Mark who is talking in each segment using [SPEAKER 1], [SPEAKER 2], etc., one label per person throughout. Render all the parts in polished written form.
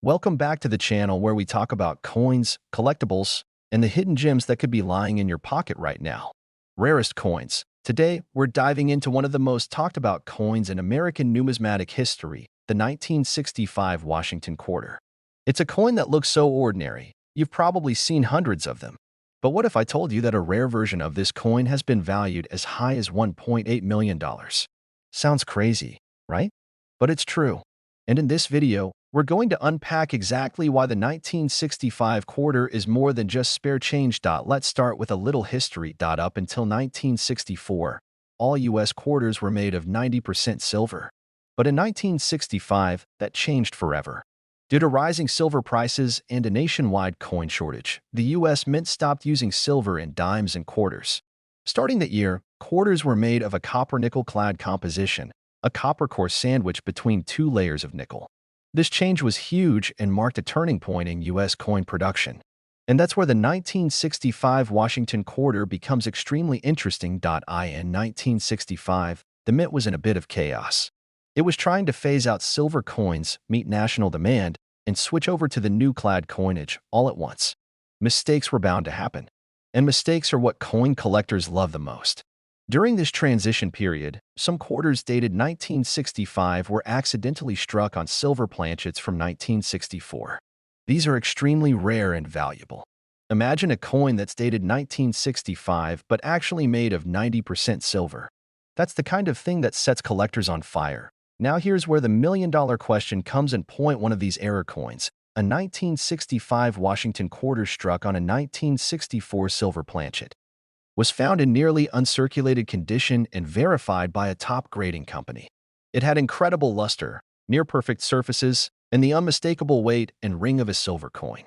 [SPEAKER 1] Welcome back to the channel where we talk about coins, collectibles, and the hidden gems that could be lying in your pocket right now. Rarest coins. Today, we're diving into one of the most talked about coins in American numismatic history, the 1965 Washington Quarter. It's a coin that looks so ordinary, you've probably seen hundreds of them. But what if I told you that a rare version of this coin has been valued as high as $1.8 million? Sounds crazy, right? But it's true. And in this video, we're going to unpack exactly why the 1965 quarter is more than just spare change. Let's start with a little history. Up until 1964, all U.S. quarters were made of 90% silver. But in 1965, that changed forever. Due to rising silver prices and a nationwide coin shortage, the U.S. Mint stopped using silver in dimes and quarters. Starting that year, quarters were made of a copper-nickel-clad composition, a copper core sandwiched between two layers of nickel. This change was huge and marked a turning point in U.S. coin production. And that's where the 1965 Washington Quarter becomes extremely interesting. In 1965, the Mint was in a bit of chaos. It was trying to phase out silver coins, meet national demand, and switch over to the new clad coinage all at once. Mistakes were bound to happen. And mistakes are what coin collectors love the most. During this transition period, some quarters dated 1965 were accidentally struck on silver planchets from 1964. These are extremely rare and valuable. Imagine a coin that's dated 1965 but actually made of 90% silver. That's the kind of thing that sets collectors on fire. Now here's where the million-dollar question comes in. Point one of these error coins, a 1965 Washington Quarter struck on a 1964 silver planchet, was found in nearly uncirculated condition and verified by a top grading company. It had incredible luster, near-perfect surfaces, and the unmistakable weight and ring of a silver coin.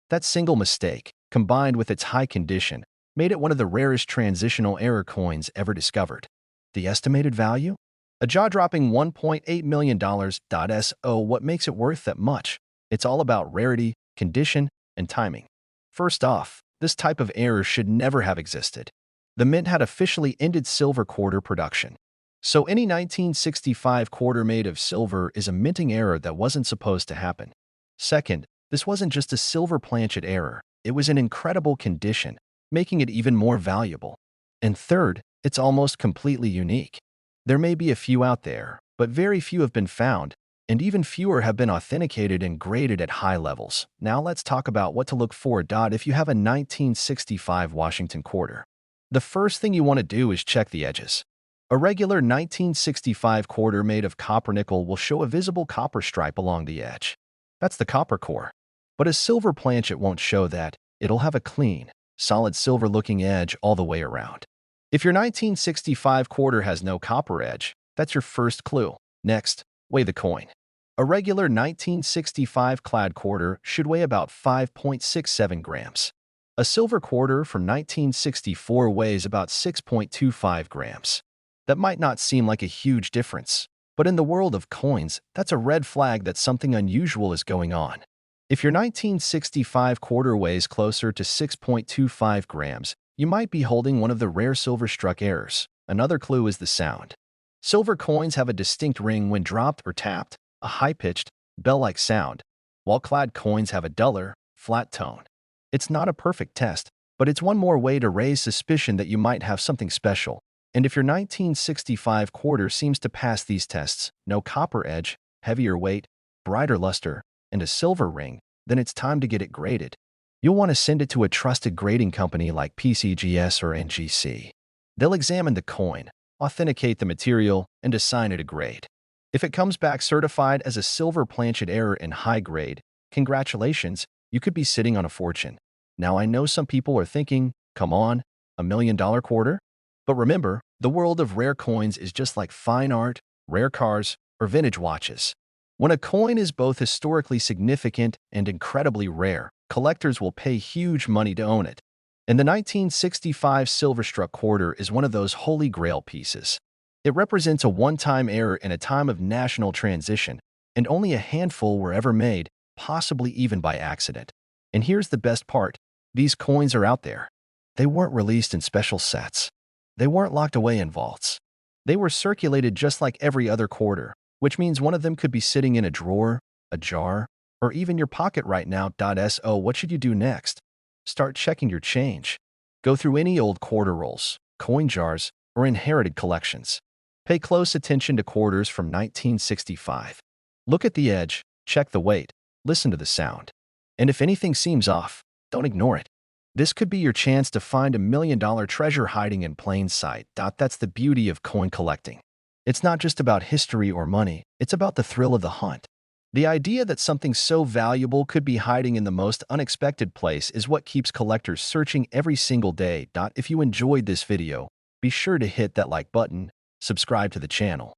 [SPEAKER 1] That single mistake, combined with its high condition, made it one of the rarest transitional error coins ever discovered. The estimated value? A jaw-dropping $1.8 million. What makes it worth that much? It's all about rarity, condition, and timing. First off, this type of error should never have existed. The Mint had officially ended silver quarter production. So any 1965 quarter made of silver is a minting error that wasn't supposed to happen. Second, this wasn't just a silver planchet error, it was in incredible condition, making it even more valuable. And third, it's almost completely unique. There may be a few out there, but very few have been found, and even fewer have been authenticated and graded at high levels. Now let's talk about what to look for. If you have a 1965 Washington Quarter, the first thing you want to do is check the edges. A regular 1965 quarter made of copper nickel will show a visible copper stripe along the edge. That's the copper core. But a silver planchet won't show that. It'll have a clean, solid silver-looking edge all the way around. If your 1965 quarter has no copper edge, that's your first clue. Next, weigh the coin. A regular 1965 clad quarter should weigh about 5.67 grams. A silver quarter from 1964 weighs about 6.25 grams. That might not seem like a huge difference, but in the world of coins, that's a red flag that something unusual is going on. If your 1965 quarter weighs closer to 6.25 grams, you might be holding one of the rare silver-struck errors. Another clue is the sound. Silver coins have a distinct ring when dropped or tapped, a high-pitched, bell-like sound, while clad coins have a duller, flat tone. It's not a perfect test, but it's one more way to raise suspicion that you might have something special. And if your 1965 quarter seems to pass these tests, no copper edge, heavier weight, brighter luster, and a silver ring, then it's time to get it graded. You'll want to send it to a trusted grading company like PCGS or NGC. They'll examine the coin, authenticate the material, and assign it a grade. If it comes back certified as a silver planchet error in high grade, congratulations, you could be sitting on a fortune. Now I know some people are thinking, come on, $1 million quarter? But remember, the world of rare coins is just like fine art, rare cars, or vintage watches. When a coin is both historically significant and incredibly rare, collectors will pay huge money to own it. And the 1965 silver-struck quarter is one of those holy grail pieces. It represents a one-time error in a time of national transition, and only a handful were ever made, possibly even by accident. And here's the best part. These coins are out there. They weren't released in special sets. They weren't locked away in vaults. They were circulated just like every other quarter, which means one of them could be sitting in a drawer, a jar, or even your pocket right now. So what should you do next? Start checking your change. Go through any old quarter rolls, coin jars, or inherited collections. Pay close attention to quarters from 1965. Look at the edge, check the weight, listen to the sound. And if anything seems off, don't ignore it. This could be your chance to find $1 million treasure hiding in plain sight. That's the beauty of coin collecting. It's not just about history or money, it's about the thrill of the hunt. The idea that something so valuable could be hiding in the most unexpected place is what keeps collectors searching every single day. If you enjoyed this video, be sure to hit that like button, subscribe to the channel,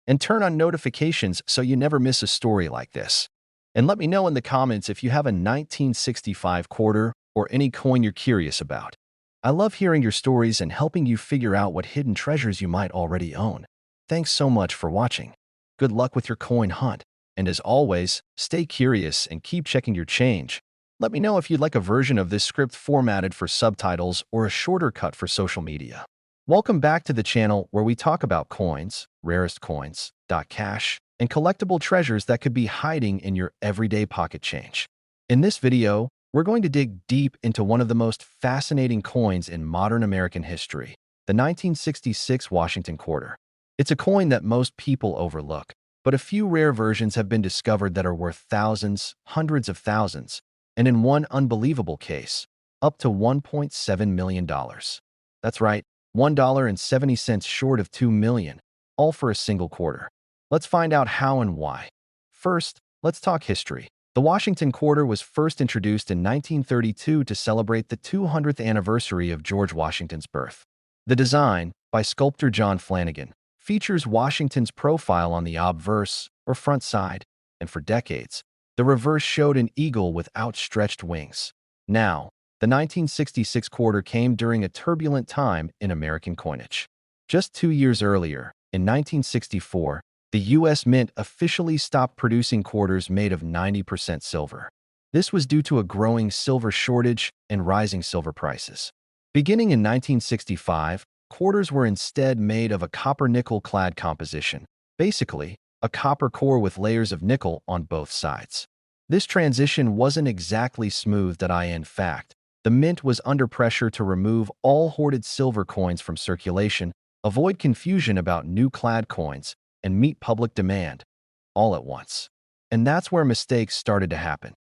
[SPEAKER 1] and turn on notifications so you never miss a story like this. And let me know in the comments if you have a 1965 quarter or any coin you're curious about. I love hearing your stories and helping you figure out what hidden treasures you might already own. Thanks so much for watching. Good luck with your coin hunt. And as always, stay curious and keep checking your change. Let me know if you'd like a version of this script formatted for subtitles or a shorter cut for social media. Welcome back to the channel where we talk about coins, rarest coins, cash, and collectible treasures that could be hiding in your everyday pocket change. In this video, we're going to dig deep into one of the most fascinating coins in modern American history, the 1966 Washington Quarter. It's a coin that most people overlook, but a few rare versions have been discovered that are worth thousands, hundreds of thousands, and in one unbelievable case, up to $1.7 million. That's right, $1.70 short of $2 million, all for a single quarter. Let's find out how and why. First, let's talk history. The Washington Quarter was first introduced in 1932 to celebrate the 200th anniversary of George Washington's birth. The design, by sculptor John Flanagan, features Washington's profile on the obverse, or front side, and for decades, the reverse showed an eagle with outstretched wings. Now, the 1966 quarter came during a turbulent time in American coinage. Just 2 years earlier, in 1964, the U.S. Mint officially stopped producing quarters made of 90% silver. This was due to a growing silver shortage and rising silver prices. Beginning in 1965, quarters were instead made of a copper-nickel clad composition, basically, a copper core with layers of nickel on both sides. This transition wasn't exactly smooth. In fact, the Mint was under pressure to remove all hoarded silver coins from circulation, avoid confusion about new clad coins, and meet public demand, all at once. And that's where mistakes started to happen.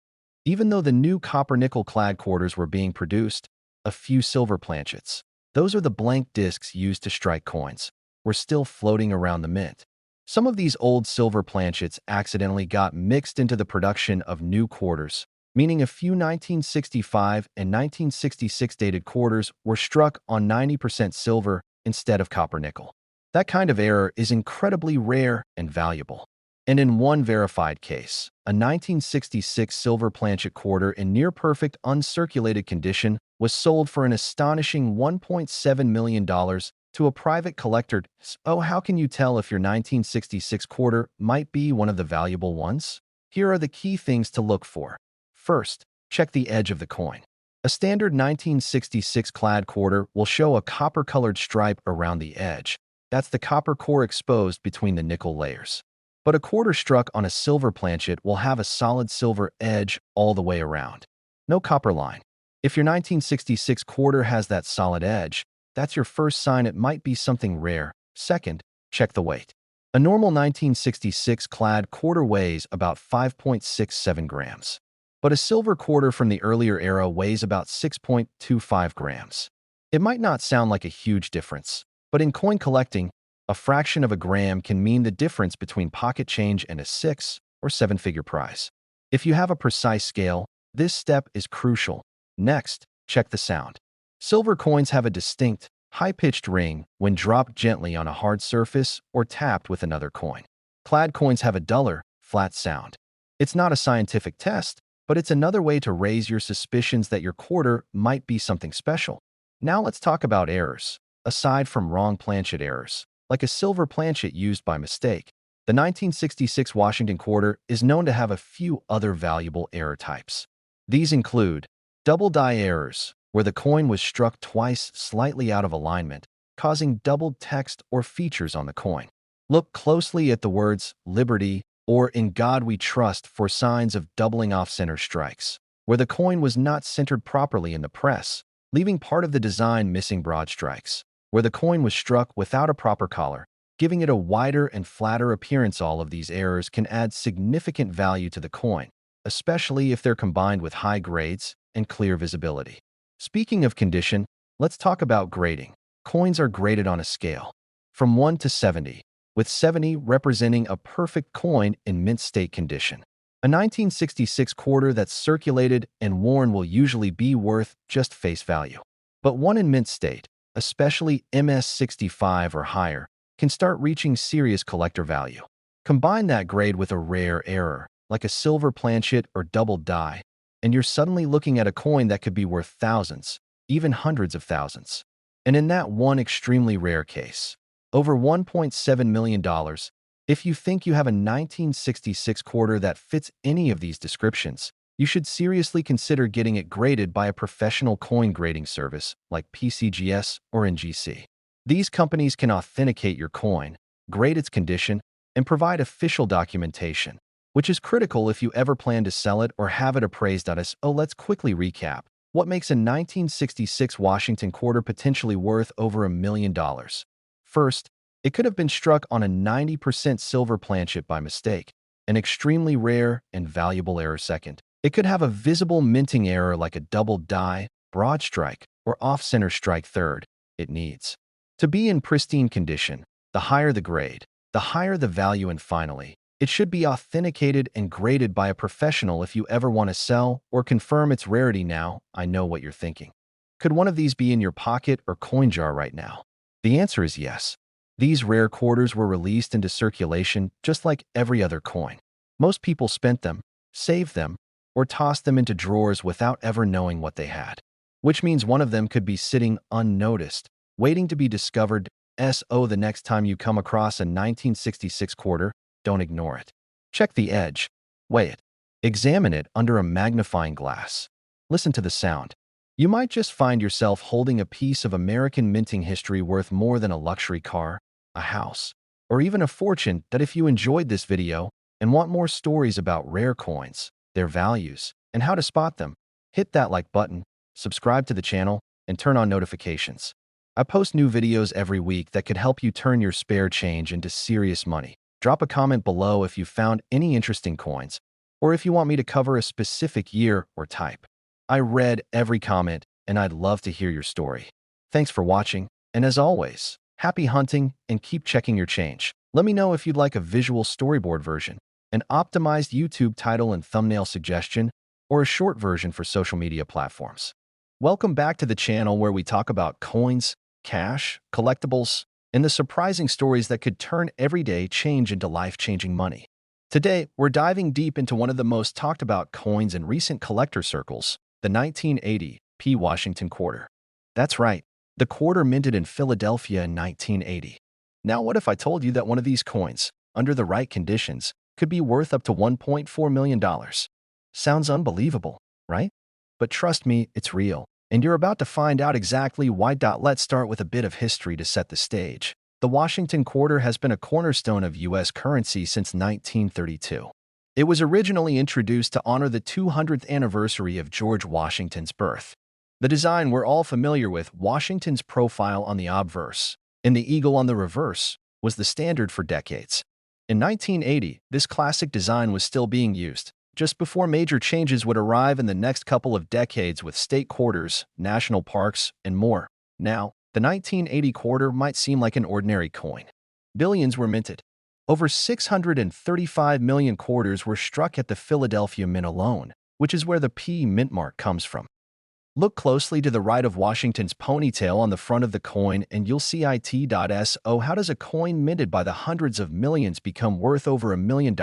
[SPEAKER 1] Even though the new copper-nickel clad quarters were being produced, a few silver planchets, those are the blank discs used to strike coins, were still floating around the Mint. Some of these old silver planchets accidentally got mixed into the production of new quarters, meaning a few 1965 and 1966 dated quarters were struck on 90% silver instead of copper-nickel. That kind of error is incredibly rare and valuable. And in one verified case, a 1966 silver planchet quarter in near-perfect uncirculated condition was sold for an astonishing $1.7 million to a private collector. So how can you tell if your 1966 quarter might be one of the valuable ones? Here are the key things to look for. First, check the edge of the coin. A standard 1966 clad quarter will show a copper-colored stripe around the edge. That's the copper core exposed between the nickel layers. But a quarter struck on a silver planchet will have a solid silver edge all the way around. No copper line. If your 1966 quarter has that solid edge, that's your first sign it might be something rare. Second, check the weight. A normal 1966 clad quarter weighs about 5.67 grams. But a silver quarter from the earlier era weighs about 6.25 grams. It might not sound like a huge difference, but in coin collecting, a fraction of a gram can mean the difference between pocket change and a 6- or 7-figure prize. If you have a precise scale, this step is crucial. Next, check the sound. Silver coins have a distinct, high-pitched ring when dropped gently on a hard surface or tapped with another coin. Clad coins have a duller, flat sound. It's not a scientific test, but it's another way to raise your suspicions that your quarter might be something special. Now let's talk about errors. Aside from wrong planchet errors, like a silver planchet used by mistake, the 1966 Washington Quarter is known to have a few other valuable error types. These include double die errors, where the coin was struck twice slightly out of alignment, causing doubled text or features on the coin. Look closely at the words Liberty or In God We Trust for signs of doubling off-center strikes, where the coin was not centered properly in the press, leaving part of the design missing broad strikes, where the coin was struck without a proper collar, giving it a wider and flatter appearance. All of these errors can add significant value to the coin, especially if they're combined with high grades and clear visibility. Speaking of condition, let's talk about grading. Coins are graded on a scale from 1 to 70, with 70 representing a perfect coin in mint state condition. A 1966 quarter that's circulated and worn will usually be worth just face value. But one in mint state, especially MS65 or higher, can start reaching serious collector value. Combine that grade with a rare error, like a silver planchet or double die, and you're suddenly looking at a coin that could be worth thousands, even hundreds of thousands. And in that one extremely rare case, over $1.7 million, if you think you have a 1966 quarter that fits any of these descriptions, you should seriously consider getting it graded by a professional coin grading service like PCGS or NGC. These companies can authenticate your coin, grade its condition, and provide official documentation, which is critical if you ever plan to sell it or have it appraised. Let's quickly recap. What makes a 1966 Washington quarter potentially worth over $1 million? First, it could have been struck on a 90% silver planchet by mistake, an extremely rare and valuable error. Second, it could have a visible minting error like a double die, broad strike, or off-center strike. Third, it needs to be in pristine condition. The higher the grade, the higher the value. And finally, it should be authenticated and graded by a professional if you ever want to sell or confirm its rarity. Now, I know what you're thinking. Could one of these be in your pocket or coin jar right now? The answer is yes. These rare quarters were released into circulation just like every other coin. Most people spent them, saved them, or tossed them into drawers without ever knowing what they had, which means one of them could be sitting unnoticed, waiting to be discovered. The next time you come across a 1966 quarter, don't ignore it. Check the edge. Weigh it. Examine it under a magnifying glass. Listen to the sound. You might just find yourself holding a piece of American minting history worth more than a luxury car, a house, or even a fortune. If you enjoyed this video and want more stories about rare coins, their values, and how to spot them, hit that like button, subscribe to the channel, and turn on notifications. I post new videos every week that could help you turn your spare change into serious money. Drop a comment below if you found any interesting coins, or if you want me to cover a specific year or type. I read every comment, and I'd love to hear your story. Thanks for watching, and as always, happy hunting and keep checking your change. Let me know if you'd like a visual storyboard version, an optimized YouTube title and thumbnail suggestion, or a short version for social media platforms. Welcome back to the channel where we talk about coins, cash, collectibles, and the surprising stories that could turn everyday change into life-changing money. Today, we're diving deep into one of the most talked about coins in recent collector circles, the 1980 P. Washington quarter. That's right, the quarter minted in Philadelphia in 1980. Now, what if I told you that one of these coins, under the right conditions, could be worth up to $1.4 million? Sounds unbelievable, right? But trust me, it's real, and you're about to find out exactly why. Let's start with a bit of history to set the stage. The Washington quarter has been a cornerstone of U.S. currency since 1932. It was originally introduced to honor the 200th anniversary of George Washington's birth. The design we're all familiar with, Washington's profile on the obverse and the eagle on the reverse, was the standard for decades. In 1980, this classic design was still being used, just before major changes would arrive in the next couple of decades with state quarters, national parks, and more. Now, the 1980 quarter might seem like an ordinary coin. Billions were minted. Over 635 million quarters were struck at the Philadelphia Mint alone, which is where the P mint mark comes from. Look closely to the right of Washington's ponytail on the front of the coin and you'll see IT.SO. How does a coin minted by the hundreds of millions become worth over $1 million?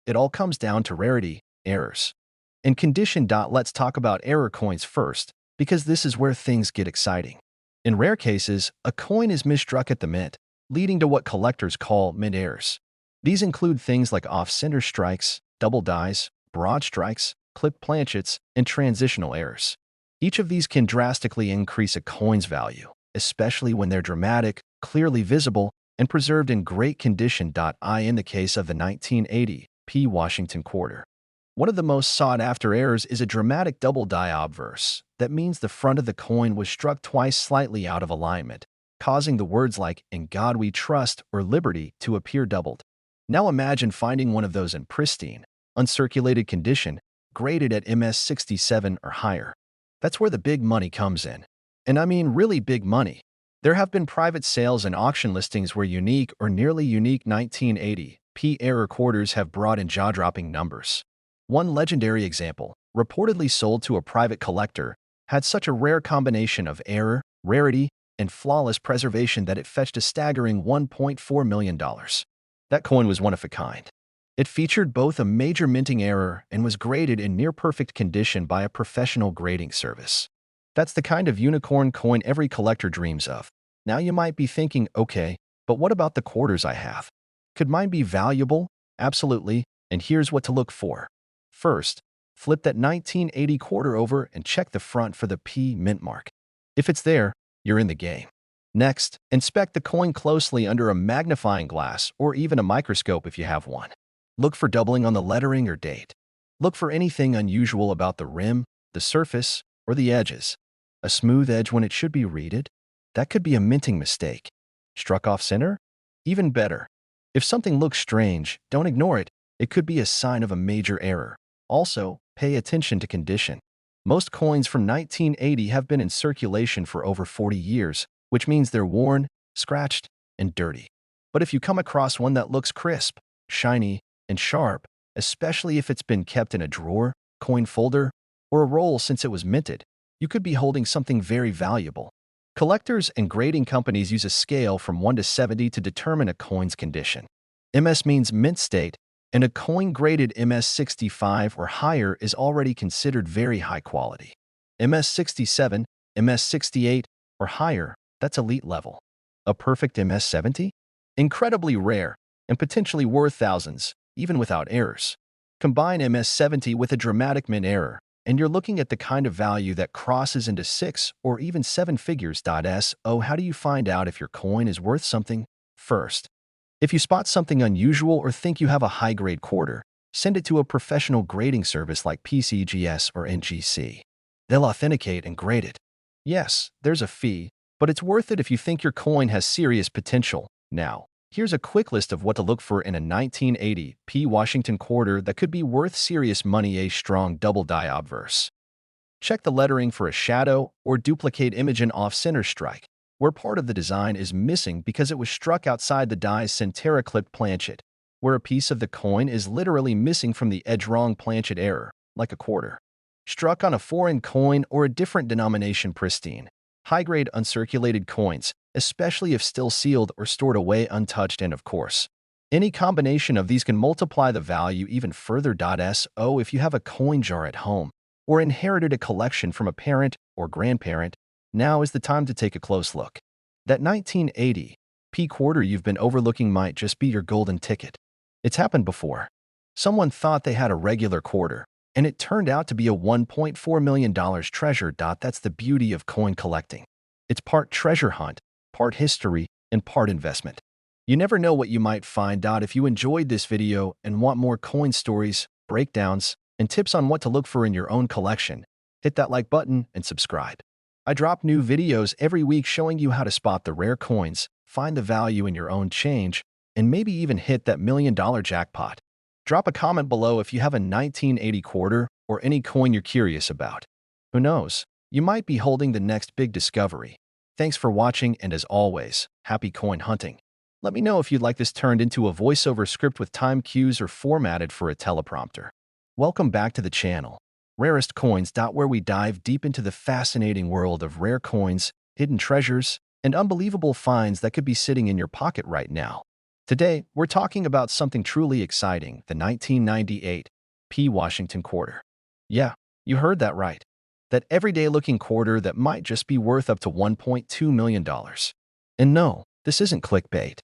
[SPEAKER 1] It all comes down to rarity, errors, and condition. Let's talk about error coins first, because this is where things get exciting. In rare cases, a coin is misstruck at the mint, leading to what collectors call mint errors. These include things like off-center strikes, double dies, broad strikes, clipped planchets, and transitional errors. Each of these can drastically increase a coin's value, especially when they're dramatic, clearly visible, and preserved in great condition. In the case of the 1980 P. Washington quarter. One of the most sought-after errors is a dramatic double die obverse. That means the front of the coin was struck twice slightly out of alignment, causing the words like "In God We Trust" or "Liberty" to appear doubled. Now imagine finding one of those in pristine, uncirculated condition, graded at MS67 or higher. That's where the big money comes in. And I mean really big money. There have been private sales and auction listings where unique or nearly unique 1980 P error quarters have brought in jaw-dropping numbers. One legendary example, reportedly sold to a private collector, had such a rare combination of error, rarity, and flawless preservation that it fetched a staggering $1.4 million. That coin was one of a kind. It featured both a major minting error and was graded in near-perfect condition by a professional grading service. That's the kind of unicorn coin every collector dreams of. Now you might be thinking, okay, but what about the quarters I have? Could mine be valuable? Absolutely, and here's what to look for. First, flip that 1980 quarter over and check the front for the P mint mark. If it's there, you're in the game. Next, inspect the coin closely under a magnifying glass or even a microscope if you have one. Look for doubling on the lettering or date. Look for anything unusual about the rim, the surface, or the edges. A smooth edge when it should be reeded? That could be a minting mistake. Struck off center? Even better. If something looks strange, don't ignore it. It could be a sign of a major error. Also, pay attention to condition. Most coins from 1980 have been in circulation for over 40 years, which means they're worn, scratched, and dirty. But if you come across one that looks crisp, shiny, and sharp, especially if it's been kept in a drawer, coin folder, or a roll since it was minted, you could be holding something very valuable. Collectors and grading companies use a scale from 1 to 70 to determine a coin's condition. MS means mint state, and a coin graded MS65 or higher is already considered very high quality. MS67, MS68, or higher, that's elite level. A perfect MS70? Incredibly rare, and potentially worth thousands, even without errors. Combine MS70 with a dramatic mint error, and you're looking at the kind of value that crosses into 6 or even 7 figures. So how do you find out if your coin is worth something? First, if you spot something unusual or think you have a high-grade quarter, send it to a professional grading service like PCGS or NGC. They'll authenticate and grade it. Yes, there's a fee, but it's worth it if you think your coin has serious potential. Now, here's a quick list of what to look for in a 1980 P. Washington quarter that could be worth serious money. A strong double die obverse. Check the lettering for a shadow or duplicate image in off-center strike, where part of the design is missing because it was struck outside the die's center-clipped planchet, where a piece of the coin is literally missing from the edge. Wrong planchet error, like a quarter. Struck on a foreign coin or a different denomination. Pristine, high-grade uncirculated coins, especially if still sealed or stored away untouched, and of course, any combination of these can multiply the value even further. So if you have a coin jar at home or inherited a collection from a parent or grandparent, now is the time to take a close look. That 1980 P quarter you've been overlooking might just be your golden ticket. It's happened before. Someone thought they had a regular quarter, and it turned out to be a $1.4 million treasure. That's the beauty of coin collecting. It's part treasure hunt, part history, and part investment. You never know what you might find. If you enjoyed this video and want more coin stories, breakdowns, and tips on what to look for in your own collection, hit that like button and subscribe. I drop new videos every week showing you how to spot the rare coins, find the value in your own change, and maybe even hit that $1 million jackpot. Drop a comment below if you have a 1980 quarter or any coin you're curious about. Who knows? You might be holding the next big discovery. Thanks for watching, and as always, happy coin hunting. Let me know if you'd like this turned into a voiceover script with time cues or formatted for a teleprompter. Welcome back to the channel, Rarest Coins. Where we dive deep into the fascinating world of rare coins, hidden treasures, and unbelievable finds that could be sitting in your pocket right now. Today, we're talking about something truly exciting, the 1998 P. Washington quarter. Yeah, you heard that right. That everyday-looking quarter that might just be worth up to $1.2 million. And no, this isn't clickbait.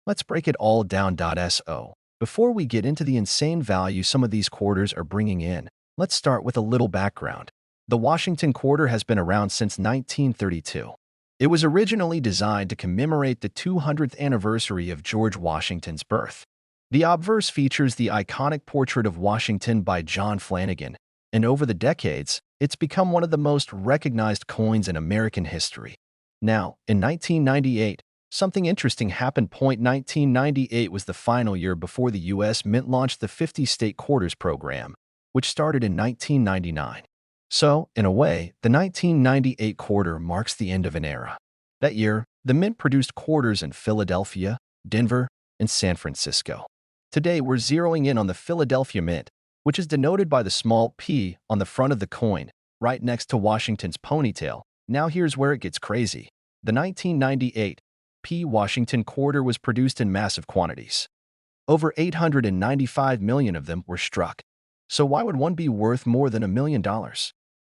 [SPEAKER 1] Let's break it all down. So, before we get into the insane value some of these quarters are bringing in, let's start with a little background. The Washington quarter has been around since 1932. It was originally designed to commemorate the 200th anniversary of George Washington's birth. The obverse features the iconic portrait of Washington by John Flanagan, and over the decades, it's become one of the most recognized coins in American history. Now, in 1998, something interesting happened. 1998 was the final year before the U.S. Mint launched the 50-state quarters program, which started in 1999. So, in a way, the 1998 quarter marks the end of an era. That year, the Mint produced quarters in Philadelphia, Denver, and San Francisco. Today, we're zeroing in on the Philadelphia Mint, which is denoted by the small p on the front of the coin, right next to Washington's ponytail. Now here's where it gets crazy. The 1998 P. Washington quarter was produced in massive quantities. Over 895 million of them were struck. So why would one be worth more than $1 million?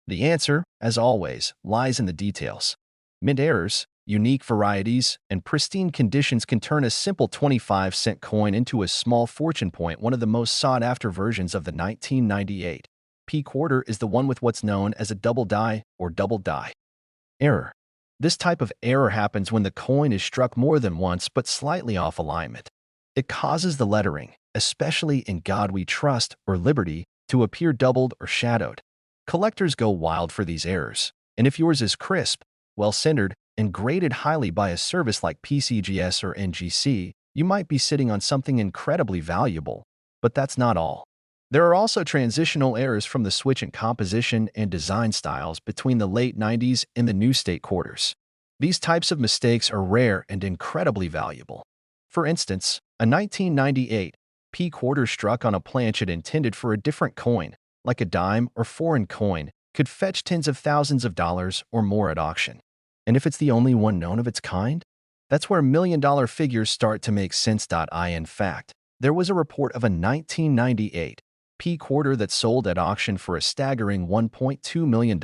[SPEAKER 1] The answer, as always, lies in the details. Mint errors, unique varieties, and pristine conditions can turn a simple 25-cent coin into a small fortune point. One of the most sought-after versions of the 1998 P quarter is the one with what's known as a double die or double die error. This type of error happens when the coin is struck more than once but slightly off alignment. It causes the lettering, especially in God We Trust or Liberty, to appear doubled or shadowed. Collectors go wild for these errors, and if yours is crisp, well-centered, and graded highly by a service like PCGS or NGC, you might be sitting on something incredibly valuable. But that's not all. There are also transitional errors from the switch in composition and design styles between the late 90s and the new state quarters. These types of mistakes are rare and incredibly valuable. For instance, a 1998 P quarter struck on a planchet intended for a different coin, like a dime or foreign coin, could fetch tens of thousands of dollars or more at auction. And if it's the only one known of its kind, that's where million-dollar figures start to make sense. In fact, there was a report of a 1998 P quarter that sold at auction for a staggering $1.2 million.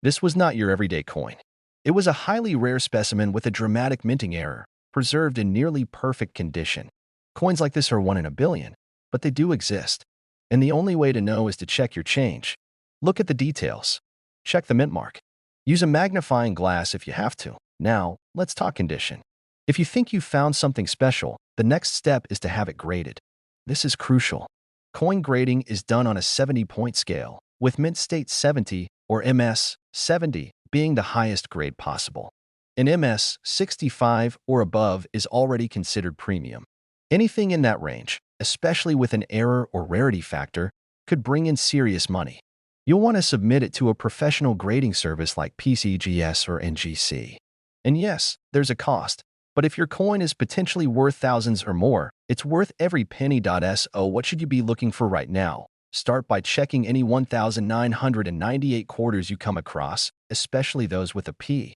[SPEAKER 1] This was not your everyday coin. It was a highly rare specimen with a dramatic minting error, preserved in nearly perfect condition. Coins like this are 1 in a billion, but they do exist. And the only way to know is to check your change. Look at the details. Check the mint mark. Use a magnifying glass if you have to. Now, let's talk condition. If you think you've found something special, the next step is to have it graded. This is crucial. Coin grading is done on a 70-point scale, with Mint State 70 or MS 70 being the highest grade possible. An MS 65 or above is already considered premium. Anything in that range, especially with an error or rarity factor, could bring in serious money. You'll want to submit it to a professional grading service like PCGS or NGC. And yes, there's a cost, but if your coin is potentially worth thousands or more, it's worth every penny. So what should you be looking for right now? Start by checking any 1,998 quarters you come across, especially those with a P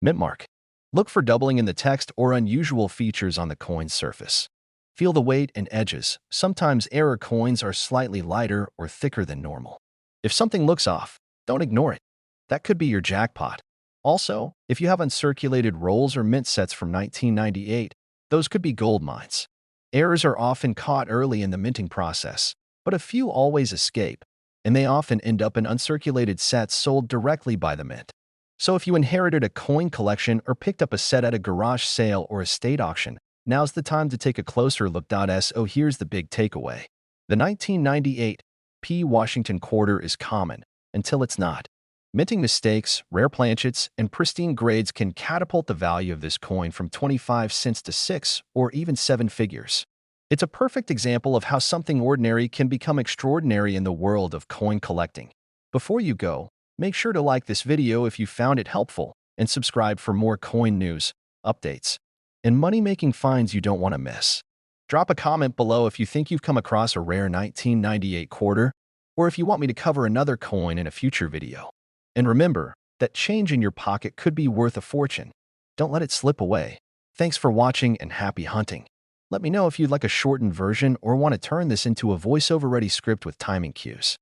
[SPEAKER 1] mint mark. Look for doubling in the text or unusual features on the coin's surface. Feel the weight and edges. Sometimes error coins are slightly lighter or thicker than normal. If something looks off, don't ignore it. That could be your jackpot. Also, if you have uncirculated rolls or mint sets from 1998, those could be gold mines. Errors are often caught early in the minting process, but a few always escape, and they often end up in uncirculated sets sold directly by the mint. So if you inherited a coin collection or picked up a set at a garage sale or estate auction, now's the time to take a closer look. So here's the big takeaway. The 1998 P. Washington quarter is common, until it's not. Minting mistakes, rare planchets, and pristine grades can catapult the value of this coin from 25 cents to 6 or even 7 figures. It's a perfect example of how something ordinary can become extraordinary in the world of coin collecting. Before you go, make sure to like this video if you found it helpful, and subscribe for more coin news, updates, and money-making finds you don't want to miss. Drop a comment below if you think you've come across a rare 1998 quarter, or if you want me to cover another coin in a future video. And remember that change in your pocket could be worth a fortune. Don't let it slip away. Thanks for watching and happy hunting. Let me know if you'd like a shortened version or want to turn this into a voiceover-ready script with timing cues.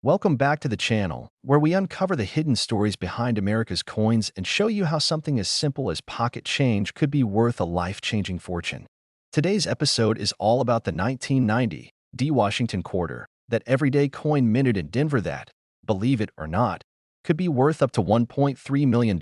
[SPEAKER 1] Welcome back to the channel, where we uncover the hidden stories behind America's coins and show you how something as simple as pocket change could be worth a life-changing fortune. Today's episode is all about the 1990 D. Washington quarter, that everyday coin minted in Denver that, believe it or not, could be worth up to $1.3 million.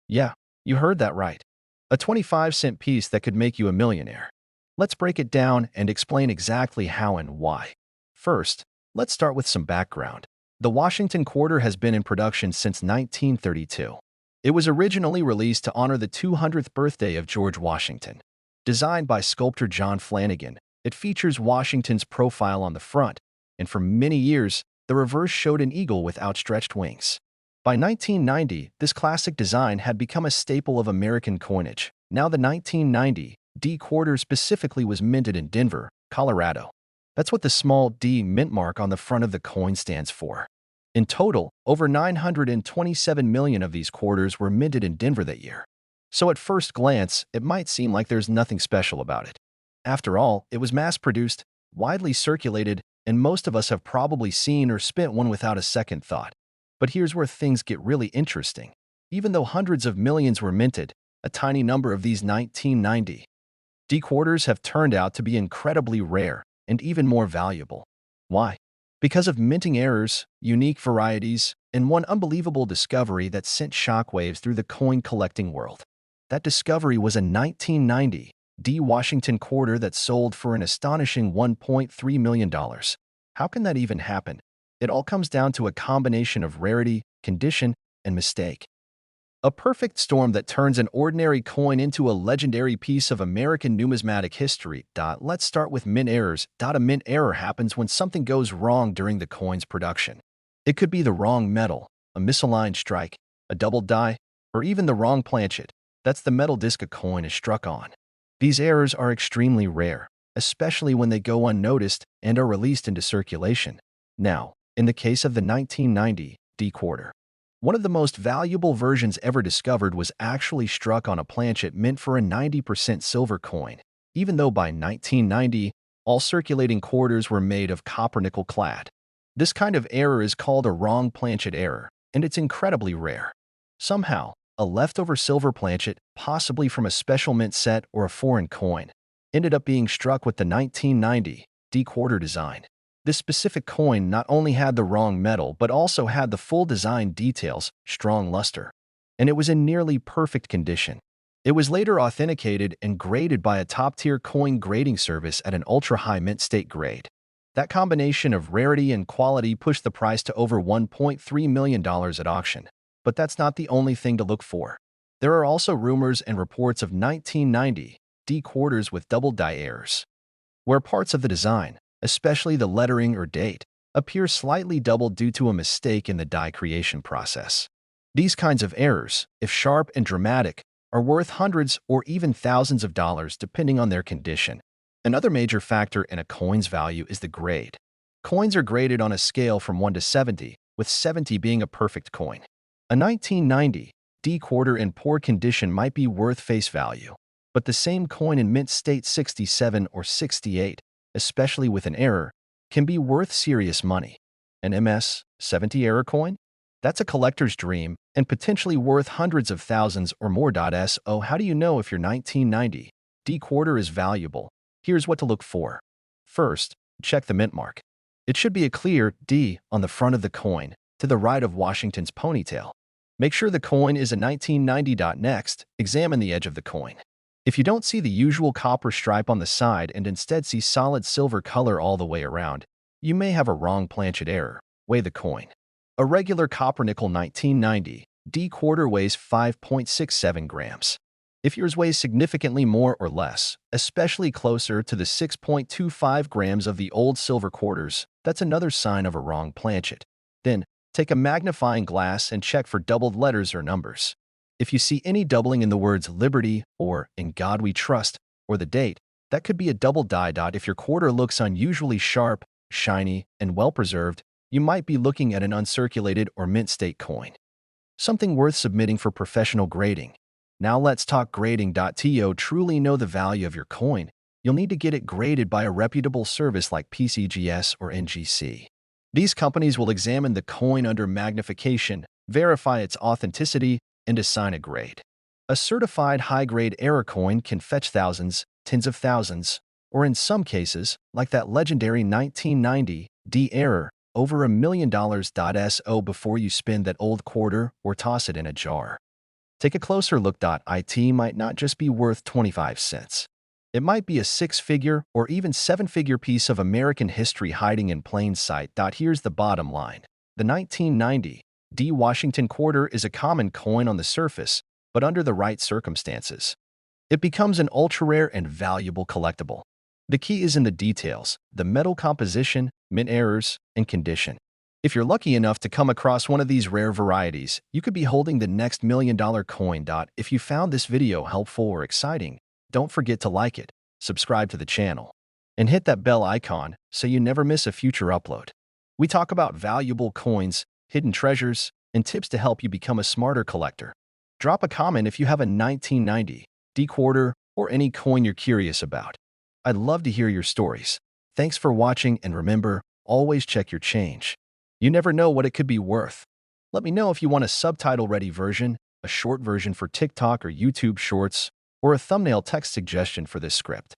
[SPEAKER 1] Yeah, you heard that right. A 25-cent piece that could make you a millionaire. Let's break it down and explain exactly how and why. First, let's start with some background. The Washington Quarter has been in production since 1932. It was originally released to honor the 200th birthday of George Washington. Designed by sculptor John Flanagan, it features Washington's profile on the front, and for many years, the reverse showed an eagle with outstretched wings. By 1990, this classic design had become a staple of American coinage. Now the 1990 D quarter specifically was minted in Denver, Colorado. That's what the small D mint mark on the front of the coin stands for. In total, over 927 million of these quarters were minted in Denver that year. So at first glance, it might seem like there's nothing special about it. After all, it was mass-produced, widely circulated, and most of us have probably seen or spent one without a second thought. But here's where things get really interesting. Even though hundreds of millions were minted, a tiny number of these 1990 D quarters have turned out to be incredibly rare and even more valuable. Why? Because of minting errors, unique varieties, and one unbelievable discovery that sent shockwaves through the coin collecting world. That discovery was a 1990 D Washington quarter that sold for an astonishing $1.3 million. How can that even happen? It all comes down to a combination of rarity, condition, and mistake. A perfect storm that turns an ordinary coin into a legendary piece of American numismatic history. Let's start with mint errors. A mint error happens when something goes wrong during the coin's production. It could be the wrong metal, a misaligned strike, a double die, or even the wrong planchet. That's the metal disc a coin is struck on. These errors are extremely rare, especially when they go unnoticed and are released into circulation. Now, in the case of the 1990 D quarter, one of the most valuable versions ever discovered was actually struck on a planchet mint for a 90% silver coin, even though by 1990, all circulating quarters were made of copper-nickel clad. This kind of error is called a wrong planchet error, and it's incredibly rare. Somehow, a leftover silver planchet, possibly from a special mint set or a foreign coin, ended up being struck with the 1990 D quarter design. This specific coin not only had the wrong metal but also had the full design details, strong luster, and it was in nearly perfect condition. It was later authenticated and graded by a top-tier coin grading service at an ultra-high mint state grade. That combination of rarity and quality pushed the price to over $1.3 million at auction. But that's not the only thing to look for. There are also rumors and reports of 1990 D quarters with double die errors, where parts of the design, especially the lettering or date, appear slightly doubled due to a mistake in the die creation process. These kinds of errors, if sharp and dramatic, are worth hundreds or even thousands of dollars depending on their condition. Another major factor in a coin's value is the grade. Coins are graded on a scale from 1 to 70, with 70 being a perfect coin. A 1990 D quarter in poor condition might be worth face value, but the same coin in mint state 67 or 68, especially with an error, can be worth serious money. An MS-70 error coin? That's a collector's dream and potentially worth hundreds of thousands or more. So how do you know if your 1990 D quarter is valuable? Here's what to look for. First, check the mint mark. It should be a clear D on the front of the coin, to the right of Washington's ponytail. Make sure the coin is a 1990. Next, examine the edge of the coin. If you don't see the usual copper stripe on the side and instead see solid silver color all the way around, you may have a wrong planchet error. Weigh the coin. A regular copper-nickel 1990 D quarter weighs 5.67 grams. If yours weighs significantly more or less, especially closer to the 6.25 grams of the old silver quarters, that's another sign of a wrong planchet. Then, take a magnifying glass and check for doubled letters or numbers. If you see any doubling in the words Liberty or In God We Trust or the date, that could be a double die. If your quarter looks unusually sharp, shiny, and well-preserved, you might be looking at an uncirculated or mint state coin. Something worth submitting for professional grading. Now let's talk grading. To truly know the value of your coin, you'll need to get it graded by a reputable service like PCGS or NGC. These companies will examine the coin under magnification, verify its authenticity, and assign a grade. A certified high-grade error coin can fetch thousands, tens of thousands, or in some cases, like that legendary 1990 D error, over $1 million. So before you spend that old quarter or toss it in a jar, take a closer look. It might not just be worth 25 cents. It might be a six-figure or even seven-figure piece of American history hiding in plain sight. Here's the bottom line. The 1990 D. Washington quarter is a common coin on the surface, but under the right circumstances, it becomes an ultra-rare and valuable collectible. The key is in the details, the metal composition, mint errors, and condition. If you're lucky enough to come across one of these rare varieties, you could be holding the next million-dollar coin. If you found this video helpful or exciting, don't forget to like it, subscribe to the channel, and hit that bell icon so you never miss a future upload. We talk about valuable coins, hidden treasures, and tips to help you become a smarter collector. Drop a comment if you have a 1990 D quarter or any coin you're curious about. I'd love to hear your stories. Thanks for watching, and remember, always check your change. You never know what it could be worth. Let me know if you want a subtitle-ready version, a short version for TikTok or YouTube Shorts, or a thumbnail text suggestion for this script.